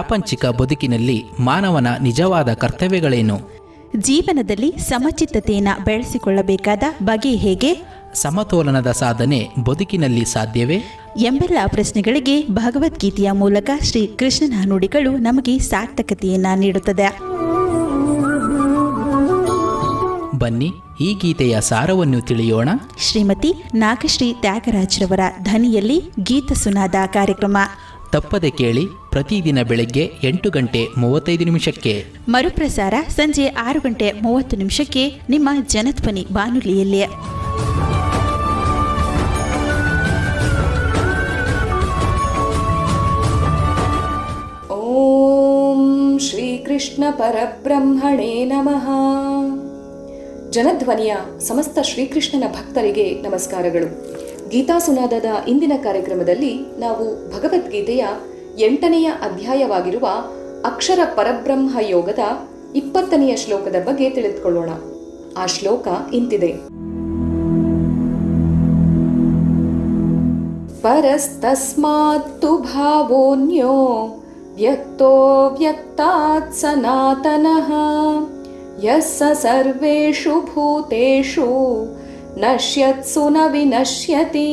ಪ್ರಾಪಂಚಿಕ ಬದುಕಿನಲ್ಲಿ ಮಾನವನ ನಿಜವಾದ ಕರ್ತವ್ಯಗಳೇನು? ಜೀವನದಲ್ಲಿ ಸಮಚಿತ್ತತೆಯನ್ನು ಬೆಳೆಸಿಕೊಳ್ಳಬೇಕಾದ ಬಗೆ ಹೇಗೆ? ಸಮತೋಲನದ ಸಾಧನೆ ಬದುಕಿನಲ್ಲಿ ಸಾಧ್ಯವೇ ಎಂಬೆಲ್ಲ ಪ್ರಶ್ನೆಗಳಿಗೆ ಭಗವದ್ಗೀತೆಯ ಮೂಲಕ ಶ್ರೀ ಕೃಷ್ಣನ ನುಡಿಗಳು ನಮಗೆ ಸಾರ್ಥಕತೆಯನ್ನು ನೀಡುತ್ತದೆ. ಬನ್ನಿ, ಈ ಗೀತೆಯ ಸಾರವನ್ನು ತಿಳಿಯೋಣ. ಶ್ರೀಮತಿ ನಾಗಶ್ರೀ ತ್ಯಾಗರಾಜ್ರವರ ಧ್ವನಿಯಲ್ಲಿ ಗೀತ ಸುನಾದ ಕಾರ್ಯಕ್ರಮ ತಪ್ಪದೆ ಕೇಳಿ. ಪ್ರತಿದಿನ ಬೆಳಗ್ಗೆ 8:35 ಮರುಪ್ರಸಾರ ಸಂಜೆ 6:30 ನಿಮ್ಮ ಜನಧ್ವನಿ ಬಾನುಲಿಯಲ್ಲಿ. ಓಂ ಶ್ರೀಕೃಷ್ಣ ಪರಬ್ರಹ್ಮಣೇ ನಮಃ. ಜನಧ್ವನಿಯ ಸಮಸ್ತ ಶ್ರೀಕೃಷ್ಣನ ಭಕ್ತರಿಗೆ ನಮಸ್ಕಾರಗಳು. ಗೀತಾ ಸುನಾದದ ಇಂದಿನ ಕಾರ್ಯಕ್ರಮದಲ್ಲಿ ನಾವು ಭಗವದ್ಗೀತೆಯ 8ನೇ ಅಧ್ಯಾಯವಾಗಿರುವ ಅಕ್ಷರ ಪರಬ್ರಹ್ಮ ಯೋಗದ 20ನೇ ಶ್ಲೋಕದ ಬಗ್ಗೆ ತಿಳಿದುಕೊಳ್ಳೋಣ. ಆ ಶ್ಲೋಕ ಇಂತಿದೆ: ಪರಸ್ತಸ್ಮಾತ್ತು ಭಾವೋನ್ಯೋ ವ್ಯಕ್ತೋ ವ್ಯಕ್ತಾತ್ ಸನಾತನಃ ಯಸ್ಸ ಸರ್ವೇಷು ಭೂತೇಷು ನಶ್ಯತ್ಸು ನ ವಿನಶ್ಯತಿ.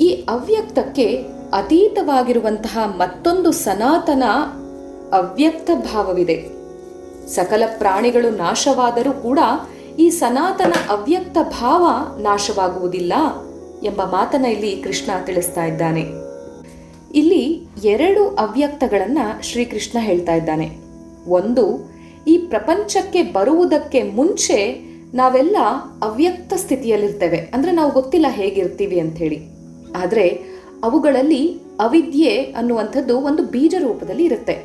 ಈ ಅವ್ಯಕ್ತಕ್ಕೆ ಅತೀತವಾಗಿರುವಂತಹ ಮತ್ತೊಂದು ಸನಾತನ ಅವ್ಯಕ್ತ ಭಾವವಿದೆ. ಸಕಲ ಪ್ರಾಣಿಗಳು ನಾಶವಾದರೂ ಕೂಡ ಈ ಸನಾತನ ಅವ್ಯಕ್ತ ಭಾವ ನಾಶವಾಗುವುದಿಲ್ಲ ಎಂಬ ಮಾತನ್ನ ಇಲ್ಲಿ ಕೃಷ್ಣ ತಿಳಿಸ್ತಾ ಇದ್ದಾನೆ. ಇಲ್ಲಿ 2 ಅವ್ಯಕ್ತಗಳನ್ನ ಶ್ರೀಕೃಷ್ಣ ಹೇಳ್ತಾ ಇದ್ದಾನೆ. ಒಂದು, ಈ ಪ್ರಪಂಚಕ್ಕೆ ಬರುವುದಕ್ಕೆ ಮುಂಚೆ ನಾವೆಲ್ಲ ಅವ್ಯಕ್ತ ಸ್ಥಿತಿಯಲ್ಲಿರ್ತೇವೆ, ಅಂದ್ರೆ ನಾವು ಗೊತ್ತಿಲ್ಲ ಹೇಗಿರ್ತೀವಿ ಅಂತ ಹೇಳಿ. ಆದರೆ ಅವುಗಳಲ್ಲಿ ಅವಿದ್ಯೆ ಅನ್ನುವಂಥದ್ದು ಒಂದು ಬೀಜ ರೂಪದಲ್ಲಿ ಇರುತ್ತೆ.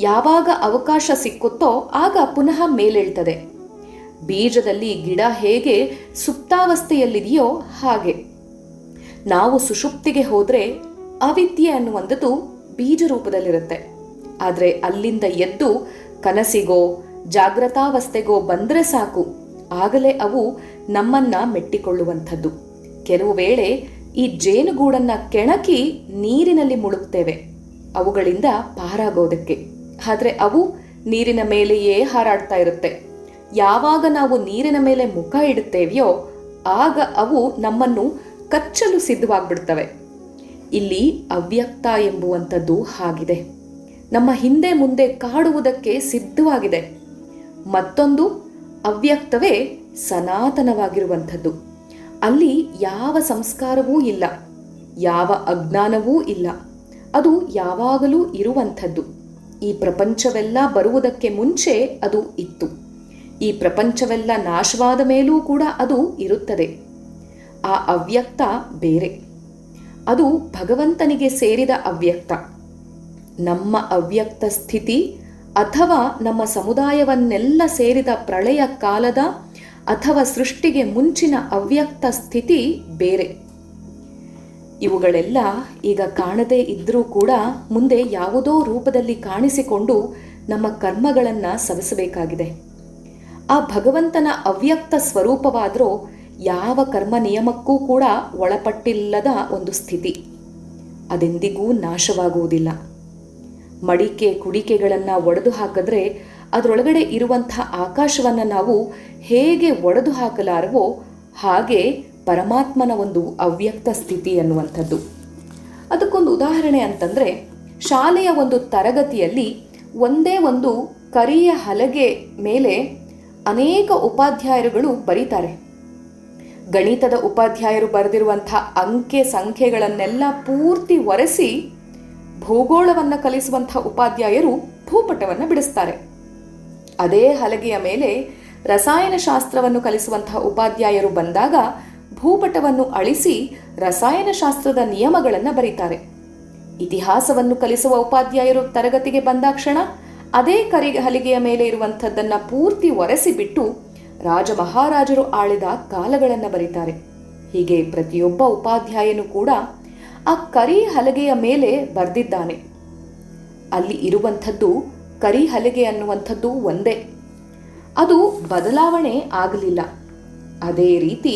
ಯಾವಾಗ ಅವಕಾಶ ಸಿಕ್ಕುತ್ತೋ ಆಗ ಪುನಃ ಮೇಲೇಳ್ತದೆ. ಬೀಜದಲ್ಲಿ ಗಿಡ ಹೇಗೆ ಸುಪ್ತಾವಸ್ಥೆಯಲ್ಲಿದೆಯೋ ಹಾಗೆ ನಾವು ಸುಷುಪ್ತಿಗೆ ಹೋದ್ರೆ ಅವಿದ್ಯೆ ಅನ್ನುವಂಥದ್ದು ಬೀಜ ರೂಪದಲ್ಲಿರುತ್ತೆ. ಆದರೆ ಅಲ್ಲಿಂದ ಎದ್ದು ಕನಸಿಗೋ ಜಾಗೃತಾವಸ್ಥೆಗೋ ಬಂದ್ರೆ ಸಾಕು, ಆಗಲೇ ಅವು ನಮ್ಮನ್ನ ಮೆಟ್ಟಿಕೊಳ್ಳುವಂಥದ್ದು. ಕೆಲವು ವೇಳೆ ಈ ಜೇನುಗೂಡನ್ನ ಕೆಣಕಿ ನೀರಿನಲ್ಲಿ ಮುಳುಗ್ತೇವೆ ಅವುಗಳಿಂದ ಪಾರಾಗೋದಕ್ಕೆ. ಆದರೆ ಅವು ನೀರಿನ ಮೇಲೆಯೇ ಹಾರಾಡ್ತಾ ಇರುತ್ತೆ. ಯಾವಾಗ ನಾವು ನೀರಿನ ಮೇಲೆ ಮುಖ ಇಡುತ್ತೇವೆಯೋ ಆಗ ಅವು ನಮ್ಮನ್ನು ಕಚ್ಚಲು ಸಿದ್ಧವಾಗ್ಬಿಡ್ತವೆ. ಇಲ್ಲಿ ಅವ್ಯಕ್ತ ಎಂಬುವಂಥದ್ದು ಹಾಗಿದೆ, ನಮ್ಮ ಹಿಂದೆ ಮುಂದೆ ಕಾಡುವುದಕ್ಕೆ ಸಿದ್ಧವಾಗಿದೆ. ಮತ್ತೊಂದು ಅವ್ಯಕ್ತವೇ ಸನಾತನವಾಗಿರುವಂಥದ್ದು. ಅಲ್ಲಿ ಯಾವ ಸಂಸ್ಕಾರವೂ ಇಲ್ಲ, ಯಾವ ಅಜ್ಞಾನವೂ ಇಲ್ಲ, ಅದು ಯಾವಾಗಲೂ ಇರುವಂಥದ್ದು. ಈ ಪ್ರಪಂಚವೆಲ್ಲ ಬರುವುದಕ್ಕೆ ಮುಂಚೆ ಅದು ಇತ್ತು. ಈ ಪ್ರಪಂಚವೆಲ್ಲ ನಾಶವಾದ ಮೇಲೂ ಕೂಡ ಅದು ಇರುತ್ತದೆ. ಆ ಅವ್ಯಕ್ತ ಬೇರೆ, ಅದು ಭಗವಂತನಿಗೆ ಸೇರಿದ ಅವ್ಯಕ್ತ. ನಮ್ಮ ಅವ್ಯಕ್ತ ಸ್ಥಿತಿ ಅಥವಾ ನಮ್ಮ ಸಮುದಾಯವನ್ನೆಲ್ಲ ಸೇರಿದ ಪ್ರಳಯ ಕಾಲದ ಅಥವಾ ಸೃಷ್ಟಿಗೆ ಮುಂಚಿನ ಅವ್ಯಕ್ತ ಸ್ಥಿತಿ ಬೇರೆ. ಇವುಗಳೆಲ್ಲ ಈಗ ಕಾಣದೇ ಇದ್ರೂ ಕೂಡ ಮುಂದೆ ಯಾವುದೋ ರೂಪದಲ್ಲಿ ಕಾಣಿಸಿಕೊಂಡು ನಮ್ಮ ಕರ್ಮಗಳನ್ನು ಸವಿಸಬೇಕಾಗಿದೆ. ಆ ಭಗವಂತನ ಅವ್ಯಕ್ತ ಸ್ವರೂಪವಾದರೂ ಯಾವ ಕರ್ಮ ನಿಯಮಕ್ಕೂ ಕೂಡ ಒಳಪಟ್ಟಿಲ್ಲದ ಒಂದು ಸ್ಥಿತಿ. ಅದೆಂದಿಗೂ ನಾಶವಾಗುವುದಿಲ್ಲ. ಮಡಿಕೆ ಕುಡಿಕೆಗಳನ್ನು ಒಡೆದು ಹಾಕಿದ್ರೆ ಅದರೊಳಗಡೆ ಇರುವಂಥ ಆಕಾಶವನ್ನು ನಾವು ಹೇಗೆ ಒಡೆದು ಹಾಕಲಾರವೋ ಹಾಗೆ ಪರಮಾತ್ಮನ ಒಂದು ಅವ್ಯಕ್ತ ಸ್ಥಿತಿ ಅನ್ನುವಂಥದ್ದು. ಅದಕ್ಕೊಂದು ಉದಾಹರಣೆ ಅಂತಂದರೆ, ಶಾಲೆಯ ಒಂದು ತರಗತಿಯಲ್ಲಿ ಒಂದೇ ಒಂದು ಕರಿಯ ಹಲಗೆ ಮೇಲೆ ಅನೇಕ ಉಪಾಧ್ಯಾಯರುಗಳು ಬರೀತಾರೆ. ಗಣಿತದ ಉಪಾಧ್ಯಾಯರು ಬರೆದಿರುವಂಥ ಅಂಕೆ ಸಂಖ್ಯೆಗಳನ್ನೆಲ್ಲ ಪೂರ್ತಿ ಒರೆಸಿ ಭೂಗೋಳವನ್ನು ಕಲಿಸುವಂಥ ಉಪಾಧ್ಯಾಯರು ಭೂಪಟವನ್ನು ಬಿಡಿಸ್ತಾರೆ. ಅದೇ ಹಲಗೆಯ ಮೇಲೆ ರಸಾಯನಶಾಸ್ತ್ರವನ್ನು ಕಲಿಸುವಂತಹ ಉಪಾಧ್ಯಾಯರು ಬಂದಾಗ ಭೂಪಟವನ್ನು ಅಳಿಸಿ ರಸಾಯನಶಾಸ್ತ್ರದ ನಿಯಮಗಳನ್ನು ಬರೀತಾರೆ. ಇತಿಹಾಸವನ್ನು ಕಲಿಸುವ ಉಪಾಧ್ಯಾಯರು ತರಗತಿಗೆ ಬಂದಾಕ್ಷಣ ಅದೇ ಹಲಿಗೆಯ ಮೇಲೆ ಇರುವಂಥದ್ದನ್ನು ಪೂರ್ತಿ ಒರೆಸಿಬಿಟ್ಟು ರಾಜ ಮಹಾರಾಜರು ಆಳಿದ ಕಾಲಗಳನ್ನು ಬರೀತಾರೆ. ಹೀಗೆ ಪ್ರತಿಯೊಬ್ಬ ಉಪಾಧ್ಯಾಯನು ಕೂಡ ಆ ಕರಿ ಹಲಗೆಯ ಮೇಲೆ ಬರೆದಿದ್ದಾನೆ. ಅಲ್ಲಿ ಇರುವಂಥದ್ದು ಕರಿ ಹಲಗೆ ಅನ್ನುವಂಥದ್ದು ಒಂದೇ, ಅದು ಬದಲಾವಣೆ ಆಗಲಿಲ್ಲ. ಅದೇ ರೀತಿ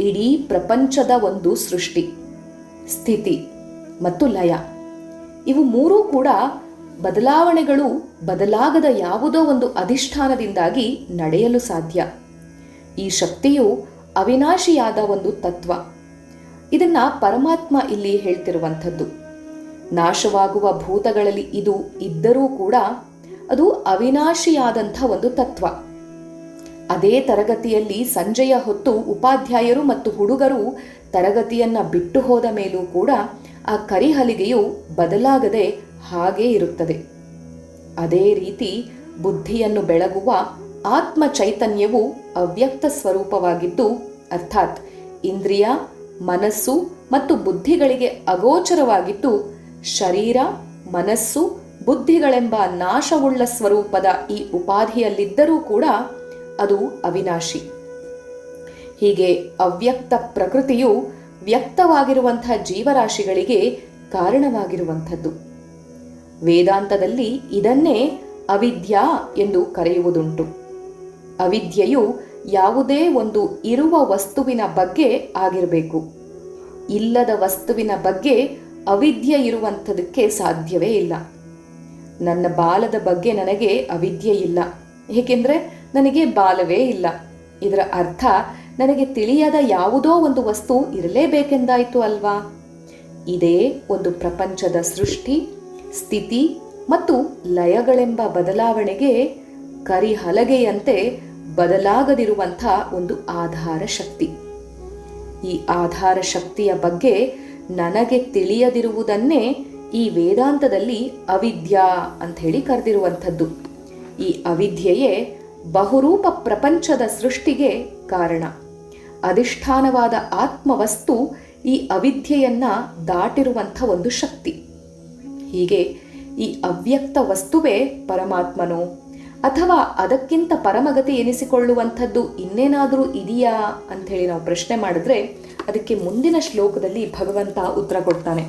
ಇಡೀ ಪ್ರಪಂಚದ ಒಂದು ಸೃಷ್ಟಿ, ಸ್ಥಿತಿ ಮತ್ತು ಲಯ ಇವು ಮೂರೂ ಕೂಡ ಬದಲಾವಣೆಗಳು ಬದಲಾಗದ ಯಾವುದೋ ಒಂದು ಅಧಿಷ್ಠಾನದಿಂದಾಗಿ ನಡೆಯಲು ಸಾಧ್ಯ. ಈ ಶಕ್ತಿಯು ಅವಿನಾಶಿಯಾದ ಒಂದು ತತ್ವ. ಇದನ್ನ ಪರಮಾತ್ಮ ಇಲ್ಲಿ ಹೇಳ್ತಿರುವಂಥದ್ದು. ನಾಶವಾಗುವ ಭೂತಗಳಲ್ಲಿ ಇದು ಇದ್ದರೂ ಕೂಡ ಅದು ಅವಿನಾಶಿಯಾದಂಥ ಒಂದು ತತ್ವ. ಅದೇ ತರಗತಿಯಲ್ಲಿ ಸಂಜೆಯ ಹೊತ್ತು ಉಪಾಧ್ಯಾಯರು ಮತ್ತು ಹುಡುಗರು ತರಗತಿಯನ್ನ ಬಿಟ್ಟು ಹೋದ ಮೇಲೂ ಕೂಡ ಆ ಕರಿಹಲಿಗೆಯು ಬದಲಾಗದೆ ಹಾಗೇ ಇರುತ್ತದೆ. ಅದೇ ರೀತಿ ಬುದ್ಧಿಯನ್ನು ಬೆಳಗುವ ಆತ್ಮ ಚೈತನ್ಯವು ಅವ್ಯಕ್ತ ಸ್ವರೂಪವಾಗಿದ್ದು, ಅರ್ಥಾತ್ ಇಂದ್ರಿಯ, ಮನಸ್ಸು ಮತ್ತು ಬುದ್ಧಿಗಳಿಗೆ ಅಗೋಚರವಾಗಿದ್ದು, ಶರೀರ, ಮನಸ್ಸು, ಬುದ್ಧಿಗಳೆಂಬ ನಾಶವುಳ್ಳ ಸ್ವರೂಪದ ಈ ಉಪಾಧಿಯಲ್ಲಿದ್ದರೂ ಕೂಡ ಅದು ಅವಿನಾಶಿ. ಹೀಗೆ ಅವ್ಯಕ್ತ ಪ್ರಕೃತಿಯು ವ್ಯಕ್ತವಾಗಿರುವಂತಹ ಜೀವರಾಶಿಗಳಿಗೆ ಕಾರಣವಾಗಿರುವಂಥದ್ದು. ವೇದಾಂತದಲ್ಲಿ ಇದನ್ನೇ ಅವಿದ್ಯಾ ಎಂದು ಕರೆಯುವುದುಂಟು. ಅವಿದ್ಯೆಯು ಯಾವುದೇ ಒಂದು ಇರುವ ವಸ್ತುವಿನ ಬಗ್ಗೆ ಆಗಿರಬೇಕು. ಇಲ್ಲದ ವಸ್ತುವಿನ ಬಗ್ಗೆ ಅವಿದ್ಯೆ ಇರುವಂಥದಕ್ಕೆ ಸಾಧ್ಯವೇ ಇಲ್ಲ. ನನ್ನ ಬಾಲದ ಬಗ್ಗೆ ನನಗೆ ಅವಿದ್ಯೆ ಇಲ್ಲ, ಏಕೆಂದರೆ ನನಗೆ ಬಾಲವೇ ಇಲ್ಲ. ಇದರ ಅರ್ಥ ನನಗೆ ತಿಳಿಯದ ಯಾವುದೋ ಒಂದು ವಸ್ತು ಇರಲೇಬೇಕೆಂದಾಯಿತು ಅಲ್ವಾ? ಇದೇ ಒಂದು ಪ್ರಪಂಚದ ಸೃಷ್ಟಿ, ಸ್ಥಿತಿ ಮತ್ತು ಲಯಗಳೆಂಬ ಬದಲಾವಣೆಗೆ ಕರಿಹಲಗೆಯಂತೆ ಬದಲಾಗದಿರುವಂಥ ಒಂದು ಆಧಾರ ಶಕ್ತಿ. ಈ ಆಧಾರ ಶಕ್ತಿಯ ಬಗ್ಗೆ ನನಗೆ ತಿಳಿಯದಿರುವುದನ್ನೇ ಈ ವೇದಾಂತದಲ್ಲಿ ಅವಿದ್ಯಾ ಅಂತ ಹೇಳಿ ಕರೆದಿರುವಂಥದ್ದು. ಈ ಅವಿದ್ಯೆಯೇ ಬಹುರೂಪ ಪ್ರಪಂಚದ ಸೃಷ್ಟಿಗೆ ಕಾರಣ. ಅಧಿಷ್ಠಾನವಾದ ಆತ್ಮವಸ್ತು ಈ ಅವಿದ್ಯೆಯನ್ನ ದಾಟಿರುವಂಥ ಒಂದು ಶಕ್ತಿ. ಹೀಗೆ ಈ ಅವ್ಯಕ್ತ ವಸ್ತುವೇ ಪರಮಾತ್ಮನೋ ಅಥವಾ ಅದಕ್ಕಿಂತ ಪರಮಗತಿ ಎನಿಸಿಕೊಳ್ಳುವಂಥದ್ದು ಇನ್ನೇನಾದರೂ ಇದೆಯಾ ಅಂಥೇಳಿ ನಾವು ಪ್ರಶ್ನೆ ಮಾಡಿದ್ರೆ ಅದಕ್ಕೆ ಮುಂದಿನ ಶ್ಲೋಕದಲ್ಲಿ ಭಗವಂತ ಉತ್ತರ ಕೊಡ್ತಾನೆ.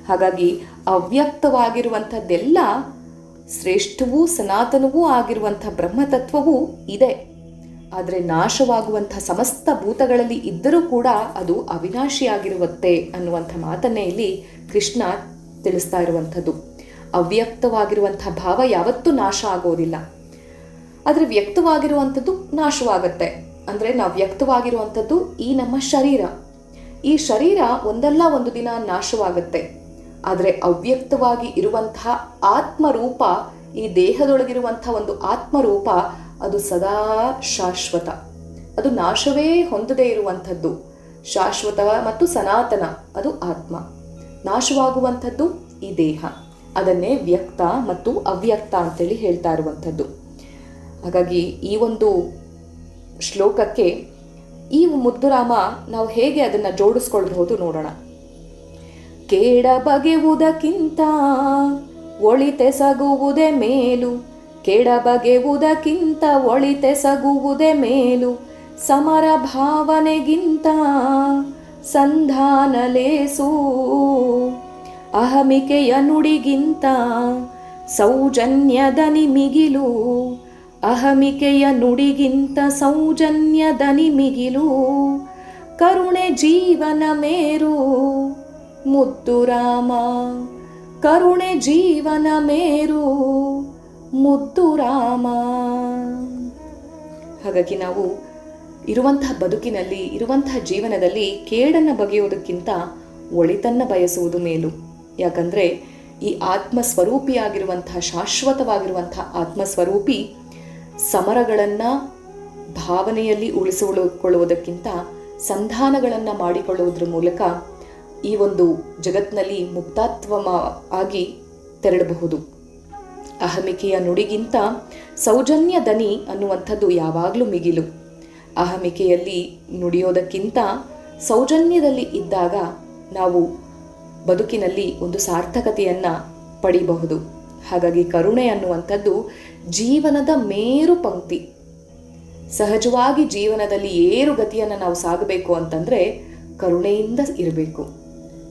ಹಾಗಾಗಿ ಅವ್ಯಕ್ತವಾಗಿರುವಂಥದ್ದೆಲ್ಲ ಶ್ರೇಷ್ಠವೂ ಸನಾತನವೂ ಆಗಿರುವಂಥ ಬ್ರಹ್ಮತತ್ವವೂ ಇದೆ. ಆದರೆ ನಾಶವಾಗುವಂಥ ಸಮಸ್ತ ಭೂತಗಳಲ್ಲಿ ಇದ್ದರೂ ಕೂಡ ಅದು ಅವಿನಾಶಿಯಾಗಿರುವಂತೆ ಅನ್ನುವಂಥ ಮಾತನ್ನೇ ಇಲ್ಲಿ ಕೃಷ್ಣ ತಿಳಿಸ್ತಾ ಇರುವಂಥದ್ದು. ಅವ್ಯಕ್ತವಾಗಿರುವಂಥ ಭಾವ ಯಾವತ್ತೂ ನಾಶ ಆಗೋದಿಲ್ಲ, ಆದರೆ ವ್ಯಕ್ತವಾಗಿರುವಂಥದ್ದು ನಾಶವಾಗತ್ತೆ. ಅಂದರೆ ನಾವು ವ್ಯಕ್ತವಾಗಿರುವಂಥದ್ದು ಈ ನಮ್ಮ ಶರೀರ. ಈ ಶರೀರ ಒಂದಲ್ಲ ಒಂದು ದಿನ ನಾಶವಾಗತ್ತೆ. ಆದರೆ ಅವ್ಯಕ್ತವಾಗಿ ಇರುವಂತಹ ಆತ್ಮರೂಪ, ಈ ದೇಹದೊಳಗಿರುವಂಥ ಒಂದು ಆತ್ಮರೂಪ, ಅದು ಸದಾ ಶಾಶ್ವತ. ಅದು ನಾಶವೇ ಹೊಂದದೇ ಇರುವಂಥದ್ದು. ಶಾಶ್ವತ ಮತ್ತು ಸನಾತನ ಅದು ಆತ್ಮ. ನಾಶವಾಗುವಂಥದ್ದು ಈ ದೇಹ. ಅದನ್ನೇ ವ್ಯಕ್ತ ಮತ್ತು ಅವ್ಯಕ್ತ ಅಂತೇಳಿ ಹೇಳ್ತಾ ಇರುವಂಥದ್ದು. ಹಾಗಾಗಿ ಈ ಒಂದು ಶ್ಲೋಕಕ್ಕೆ ಈ ಮುದ್ದುರಾಮ ನಾವು ಹೇಗೆ ಅದನ್ನು ಜೋಡಿಸ್ಕೊಳ್ಬಹುದು ನೋಡೋಣ. ಕೇಡ ಬಗೆಯುವುದಕ್ಕಿಂತ ಒಳಿತೆಸಗುವುದೇ ಮೇಲು, ಕೇಡ ಬಗೆಯುವುದಕ್ಕಿಂತ ಒಳಿತೆಸಗುವುದೇ ಮೇಲು, ಸಮರ ಭಾವನೆಗಿಂತ ಸಂಧಾನ ಲೇಸು, ಅಹಮಿಕೆಯ ನುಡಿಗಿಂತ ಸೌಜನ್ಯದನಿ ಮಿಗಿಲು, ಅಹಮಿಕೆಯ ನುಡಿಗಿಂತ ಸೌಜನ್ಯದನಿ ಮಿಗಿಲು, ಕರುಣೆ ಜೀವನ ಮೇರು ಮುದ್ದುರಾಮ, ಕರುಣೆ ಜೀವನ ಮೇರು ಮುದ್ದುರಾಮ. ಹಾಗಾಗಿ ನಾವು ಇರುವಂತಹ ಬದುಕಿನಲ್ಲಿ, ಇರುವಂತಹ ಜೀವನದಲ್ಲಿ ಕೇಡನ್ನು ಬಗೆಯುವುದಕ್ಕಿಂತ ಒಳಿತನ್ನು ಬಯಸುವುದು ಮೇಲು. ಯಾಕಂದರೆ ಈ ಆತ್ಮಸ್ವರೂಪಿಯಾಗಿರುವಂತಹ, ಶಾಶ್ವತವಾಗಿರುವಂತಹ ಆತ್ಮಸ್ವರೂಪಿ ಸಮರಗಳನ್ನು ಭಾವನೆಯಲ್ಲಿ ಉಳಿಸಿಕೊಳ್ಳುವುದಕ್ಕಿಂತ ಸಂಧಾನಗಳನ್ನು ಮಾಡಿಕೊಳ್ಳುವುದರ ಮೂಲಕ ಈ ಒಂದು ಜಗತ್ತಿನಲ್ಲಿ ಮುಕ್ತಾತ್ವ ಆಗಿ ತೆರಳಬಹುದು. ಅಹಮಿಕೆಯ ನುಡಿಗಿಂತ ಸೌಜನ್ಯ ದನಿ ಅನ್ನುವಂಥದ್ದು ಯಾವಾಗಲೂ ಮಿಗಿಲು. ಅಹಮಿಕೆಯಲ್ಲಿ ನುಡಿಯೋದಕ್ಕಿಂತ ಸೌಜನ್ಯದಲ್ಲಿ ಇದ್ದಾಗ ನಾವು ಬದುಕಿನಲ್ಲಿ ಒಂದು ಸಾರ್ಥಕತೆಯನ್ನು ಪಡಿಬಹುದು. ಹಾಗಾಗಿ ಕರುಣೆ ಅನ್ನುವಂಥದ್ದು ಜೀವನದ ಮೇರು ಪಂಕ್ತಿ. ಸಹಜವಾಗಿ ಜೀವನದಲ್ಲಿ ಏರುಗತಿಯನ್ನು ನಾವು ಸಾಗಬೇಕು ಅಂತಂದರೆ ಕರುಣೆಯಿಂದ ಇರಬೇಕು.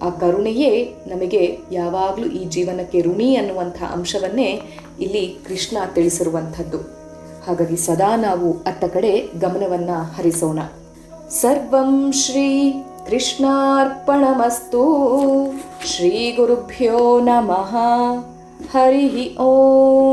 ಆ ಕರುಣೆಯೇ ನಮಗೆ ಯಾವಾಗಲೂ ಈ ಜೀವನಕ್ಕೆ ಋಣಿ ಅನ್ನುವಂಥ ಅಂಶವನ್ನೇ ಇಲ್ಲಿ ಕೃಷ್ಣ ತಿಳಿಸಿರುವಂಥದ್ದು. ಹಾಗಾಗಿ ಸದಾ ನಾವು ಅತ್ತ ಕಡೆ ಗಮನವನ್ನು ಹರಿಸೋಣ. ಸರ್ವಂ ಶ್ರೀ ಕೃಷ್ಣಾರ್ಪಣಮಸ್ತು. ಶ್ರೀ ಗುರುಭ್ಯೋ ನಮಃ. ಹರಿ ಓಂ.